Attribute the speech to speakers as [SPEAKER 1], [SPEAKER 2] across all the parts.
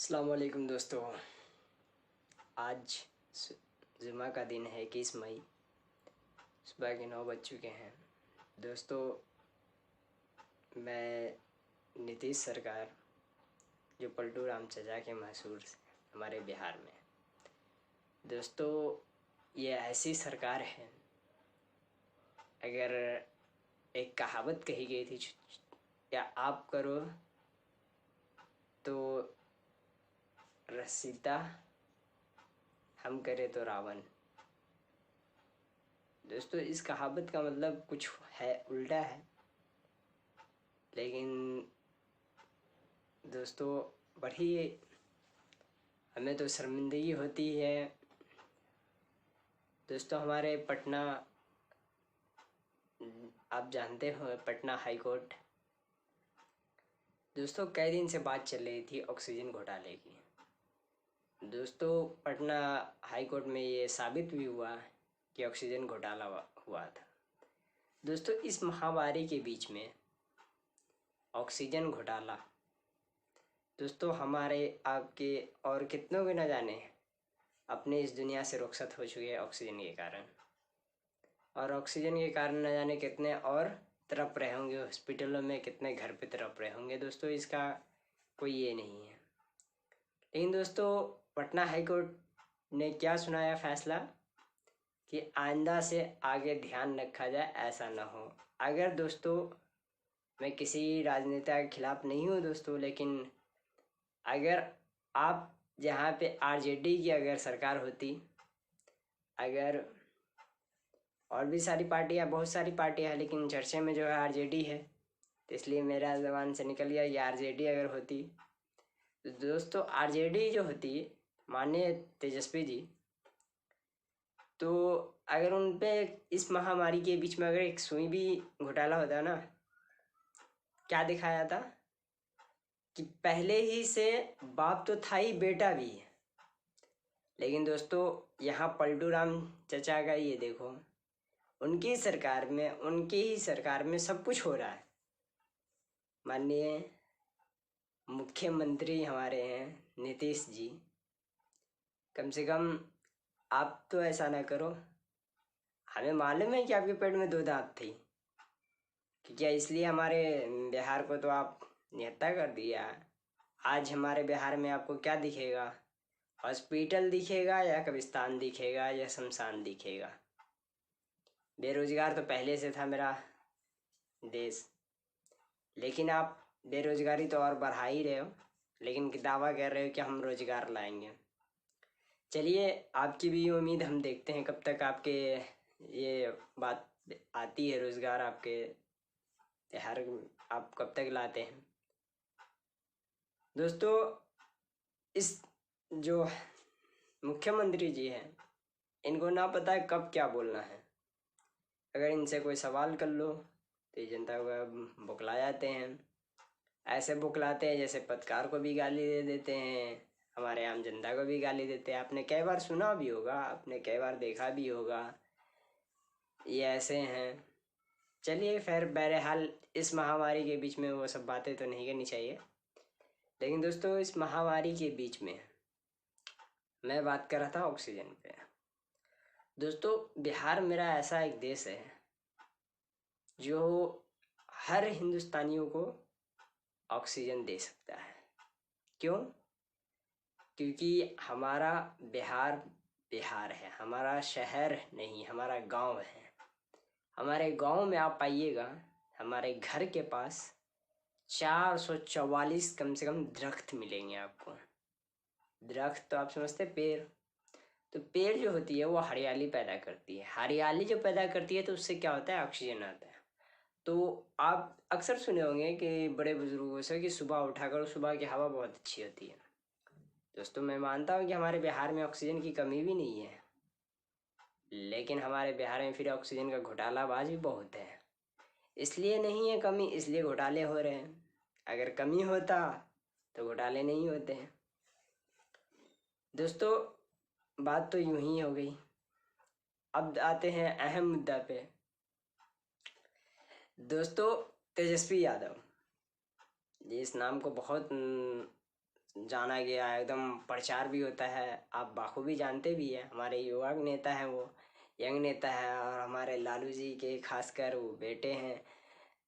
[SPEAKER 1] अस्सलाम वालेकुम दोस्तों। आज जुमा का दिन है 21 मई। सुबह के 9 बज चुके हैं। दोस्तों, मैं नीतीश सरकार, जो पलटू राम चचा के मशहूर हमारे बिहार में। दोस्तों, ये ऐसी सरकार है, अगर एक कहावत कही गई थी, या आप करो तो सीता, हम करें तो रावण। दोस्तों, इस कहावत का मतलब कुछ है, उल्टा है, लेकिन दोस्तों बड़ी हमें तो शर्मिंदगी होती है। दोस्तों, हमारे पटना, आप जानते हो पटना हाई कोर्ट, दोस्तों कई दिन से बात चल रही थी ऑक्सीजन घोटाले की। दोस्तों, पटना हाई कोर्ट में ये साबित भी हुआ कि ऑक्सीजन घोटाला हुआ था। दोस्तों, इस महामारी के बीच में ऑक्सीजन घोटाला, दोस्तों हमारे आपके और कितनों के न जाने अपने इस दुनिया से रुखसत हो चुके हैं ऑक्सीजन के कारण। और ऑक्सीजन के कारण न जाने कितने और तड़प रहे होंगे हॉस्पिटलों में, कितने घर पे तड़प रहे होंगे। दोस्तों, इसका कोई ये नहीं है। लेकिन दोस्तों, पटना हाई कोर्ट ने क्या सुनाया फैसला कि आइंदा से आगे ध्यान रखा जाए, ऐसा ना हो। अगर दोस्तों, मैं किसी राजनेता के खिलाफ नहीं हूँ दोस्तों, लेकिन अगर आप जहाँ पे आरजेडी की अगर सरकार होती, अगर और भी सारी पार्टियाँ, बहुत सारी पार्टियाँ हैं, लेकिन चर्चे में जो है आरजेडी है, तो इसलिए मेरा ज़बान से निकल गया, ये आरजेडी अगर होती तो दोस्तों आरजेडी जो होती, माननीय तेजस्वी जी, तो अगर उन पे इस महामारी के बीच में अगर एक सुई भी घोटाला होता ना, क्या दिखाया था कि पहले ही से बाप तो था ही, बेटा भी है। लेकिन दोस्तों, यहाँ पलटू राम चचा का ये देखो, उनकी सरकार में, उनकी ही सरकार में सब कुछ हो रहा है। माननीय मुख्यमंत्री हमारे हैं नीतीश जी, कम से कम आप तो ऐसा ना करो। हमें मालूम है कि आपके पेट में 2 दांत थी, कि क्या इसलिए हमारे बिहार को तो आप निहत्था कर दिया। आज हमारे बिहार में आपको क्या दिखेगा? हॉस्पिटल दिखेगा, या कब्रिस्तान दिखेगा, या शमशान दिखेगा। बेरोजगार तो पहले से था मेरा देश, लेकिन आप बेरोजगारी तो और बढ़ा ही रहे हो, लेकिन दावा कर रहे हो कि हम रोजगार लाएंगे। चलिए, आपकी भी उम्मीद हम देखते हैं कब तक आपके ये बात आती है, रोजगार आपके बिहार आप कब तक लाते हैं। दोस्तों, इस जो मुख्यमंत्री जी हैं, इनको ना पता है कब क्या बोलना है। अगर इनसे कोई सवाल कर लो तो ये जनता को बौखला जाते हैं। ऐसे बौखलाते हैं जैसे पत्रकार को भी गाली दे देते हैं, हमारे आम जनता को भी गाली देते हैं। आपने कई बार सुना भी होगा, आपने कई बार देखा भी होगा, ये ऐसे हैं। चलिए, खैर बहरहाल इस महामारी के बीच में वो सब बातें तो नहीं करनी चाहिए। लेकिन दोस्तों, इस महामारी के बीच में मैं बात कर रहा था ऑक्सीजन पे। दोस्तों, बिहार मेरा ऐसा एक देश है जो हर हिंदुस्तानियों को ऑक्सीजन दे सकता है। क्यों? क्योंकि हमारा बिहार बिहार है, हमारा शहर नहीं, हमारा गांव है। हमारे गांव में आप पाइएगा, हमारे घर के पास 444 कम से कम दरख्त मिलेंगे आपको। दरख्त तो आप समझते पेड़, तो पेड़ जो होती है वो हरियाली पैदा करती है। हरियाली जो पैदा करती है तो उससे क्या होता है, ऑक्सीजन आता है। तो आप अक्सर सुने होंगे कि बड़े बुजुर्गों से कि सुबह उठा करो, सुबह की हवा बहुत अच्छी होती है। दोस्तों, मैं मानता हूँ कि हमारे बिहार में ऑक्सीजन की कमी भी नहीं है, लेकिन हमारे बिहार में फिर ऑक्सीजन का घोटालाबाज भी बहुत है। इसलिए नहीं है कमी, इसलिए घोटाले हो रहे हैं। अगर कमी होता तो घोटाले नहीं होते हैं। दोस्तों, बात तो यूं ही हो गई। अब आते हैं अहम मुद्दा पे। दोस्तों, तेजस्वी यादव, इस नाम को बहुत जाना गया, एकदम प्रचार भी होता है। आप बाखूबी जानते भी हैं, हमारे युवा नेता हैं, वो यंग नेता है और हमारे लालू जी के खासकर वो बेटे हैं,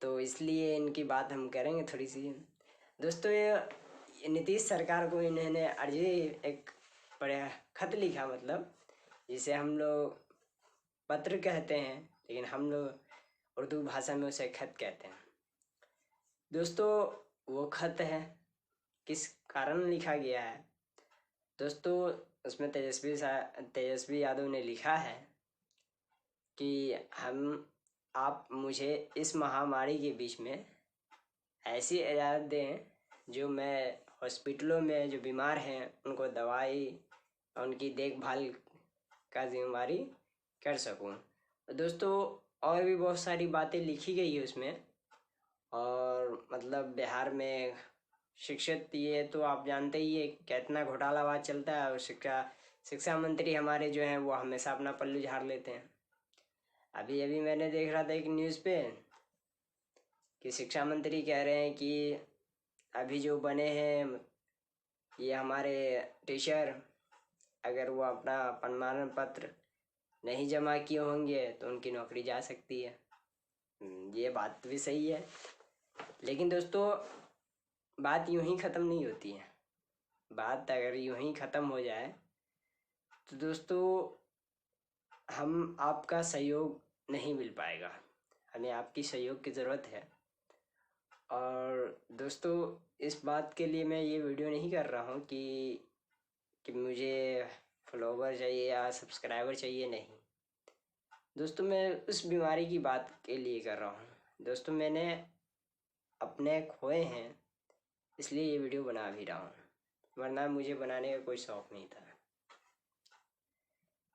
[SPEAKER 1] तो इसलिए इनकी बात हम करेंगे थोड़ी सी। दोस्तों ये नीतीश सरकार को इन्होंने अर्जी एक बड़े खत लिखा, मतलब जिसे हम लोग पत्र कहते हैं, लेकिन हम लोग उर्दू भाषा में उसे खत कहते हैं। दोस्तों वो खत है किस कारण लिखा गया है दोस्तों, उसमें तेजस्वी यादव ने लिखा है कि आप मुझे इस महामारी के बीच में ऐसी इजाज़त दें जो मैं हॉस्पिटलों में जो बीमार हैं उनको दवाई और उनकी देखभाल का जिम्मेदारी कर सकूं। दोस्तों और भी बहुत सारी बातें लिखी गई है उसमें, और मतलब बिहार में शिक्षित, ये तो आप जानते ही है कितना घोटालाबाज चलता है, और शिक्षा मंत्री हमारे जो हैं वो हमेशा अपना पल्लू झाड़ लेते हैं। अभी अभी मैंने देख रहा था एक न्यूज़ पे कि शिक्षा मंत्री कह रहे हैं कि अभी जो बने हैं ये हमारे टीचर, अगर वो अपना प्रमाण पत्र नहीं जमा किए होंगे तो उनकी नौकरी जा सकती है। ये बात भी सही है, लेकिन दोस्तों बात यूं ही ख़त्म नहीं होती है। बात अगर यूं ही ख़त्म हो जाए तो दोस्तों हम आपका सहयोग नहीं मिल पाएगा, हमें आपकी सहयोग की ज़रूरत है। और दोस्तों इस बात के लिए मैं ये वीडियो नहीं कर रहा हूँ कि मुझे फॉलोवर चाहिए या सब्सक्राइबर चाहिए, नहीं दोस्तों, मैं उस बीमारी की बात के लिए कर रहा हूँ। दोस्तों मैंने अपने खोए हैं इसलिए ये वीडियो बना भी रहा हूँ, वरना मुझे बनाने का कोई शौक़ नहीं था।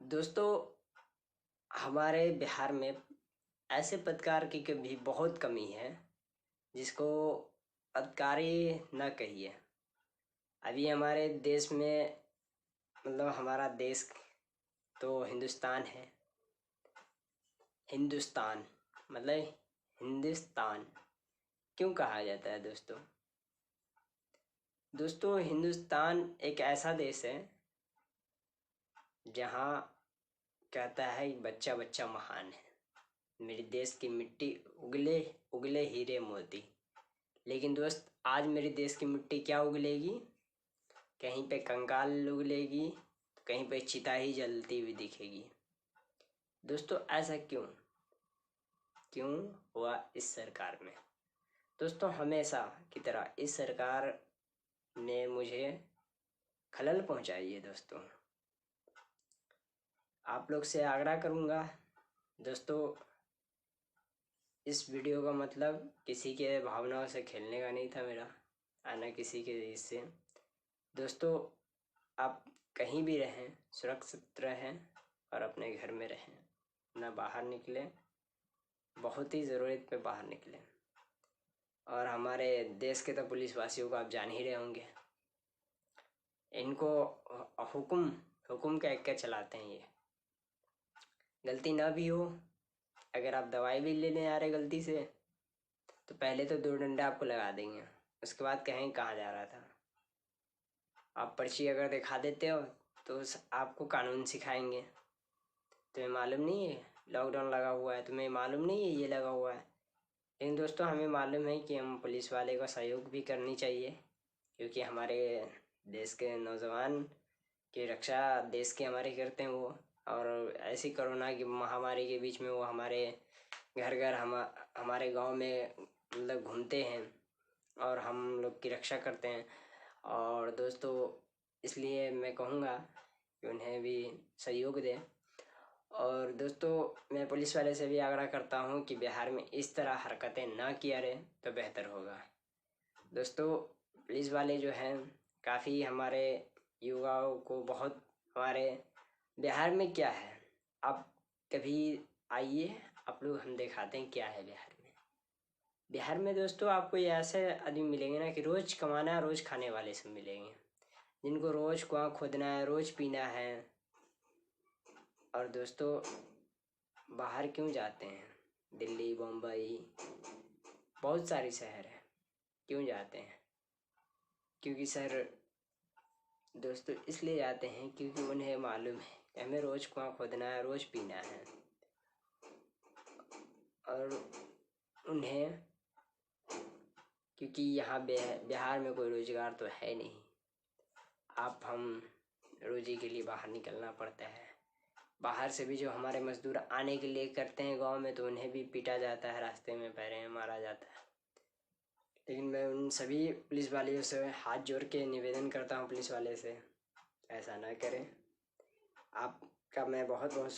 [SPEAKER 1] दोस्तों हमारे बिहार में ऐसे पत्रकार की भी बहुत कमी है जिसको पत्रकारी न कहिए। अभी हमारे देश में, मतलब हमारा देश तो हिंदुस्तान है, हिंदुस्तान मतलब हिंदुस्तान क्यों कहा जाता है दोस्तों हिंदुस्तान एक ऐसा देश है जहाँ कहता है बच्चा बच्चा महान है, मेरे देश की मिट्टी उगले उगले हीरे मोती। लेकिन दोस्त आज मेरे देश की मिट्टी क्या उगलेगी, कहीं पे कंकाल उगलेगी, कहीं पे चिता ही जलती हुई दिखेगी। दोस्तों ऐसा क्यों हुआ इस सरकार में? दोस्तों हमेशा की तरह इस सरकार ने मुझे खलल पहुंचाई है। दोस्तों आप लोग से आग्रह करूंगा, दोस्तों इस वीडियो का मतलब किसी के भावनाओं से खेलने का नहीं था मेरा, आना किसी के इससे। दोस्तों आप कहीं भी रहें सुरक्षित रहें और अपने घर में रहें, ना बाहर निकलें, बहुत ही ज़रूरत पे बाहर निकलें। और हमारे देश के तो पुलिस वासियों को आप जान ही रहे होंगे, इनको हुक्म कह के चलाते हैं। ये गलती ना भी हो, अगर आप दवाई भी लेने आ रहे गलती से तो पहले तो 2 डंडे आपको लगा देंगे, उसके बाद कहेंगे कहाँ जा रहा था। आप पर्ची अगर दिखा देते हो तो आपको कानून सिखाएंगे, तुम्हें मालूम नहीं है लॉकडाउन लगा हुआ है, तुम्हें मालूम नहीं है ये लगा हुआ है। लेकिन दोस्तों हमें मालूम है कि हम पुलिस वाले का सहयोग भी करनी चाहिए, क्योंकि हमारे देश के नौजवान की रक्षा देश के हमारे करते हैं वो। और ऐसी कोरोना की महामारी के बीच में वो हमारे घर घर हमारे गांव में मतलब घूमते हैं और हम लोग की रक्षा करते हैं। और दोस्तों इसलिए मैं कहूँगा कि उन्हें भी सहयोग दें। और दोस्तों मैं पुलिस वाले से भी आग्रह करता हूँ कि बिहार में इस तरह हरकतें ना किया रहे तो बेहतर होगा। दोस्तों पुलिस वाले जो हैं काफ़ी हमारे युवाओं को बहुत, हमारे बिहार में क्या है आप कभी आइए, आप लोग हम दिखाते हैं क्या है बिहार में। दोस्तों आपको ये ऐसे आदमी मिलेंगे ना कि रोज़ कमाना है, रोज़ खाने वाले सब मिलेंगे, जिनको रोज़ कुआं खोदना है, रोज़ पीना है। और दोस्तों बाहर क्यों जाते हैं, दिल्ली बम्बई बहुत सारी शहर है, क्यों जाते हैं? क्योंकि सर दोस्तों इसलिए जाते हैं क्योंकि उन्हें मालूम है कि हमें रोज़ कुआं खोदना है, रोज़ पीना है। और उन्हें, क्योंकि यहाँ बिहार में कोई रोज़गार तो है नहीं, आप हम रोजी के लिए बाहर निकलना पड़ता है। बाहर से भी जो हमारे मजदूर आने के लिए करते हैं गांव में, तो उन्हें भी पीटा जाता है, रास्ते में पैरों में मारा जाता है। लेकिन मैं उन सभी पुलिस वालों से हाथ जोड़ के निवेदन करता हूँ, पुलिस वाले से ऐसा ना करें। आपका मैं बहुत बहुत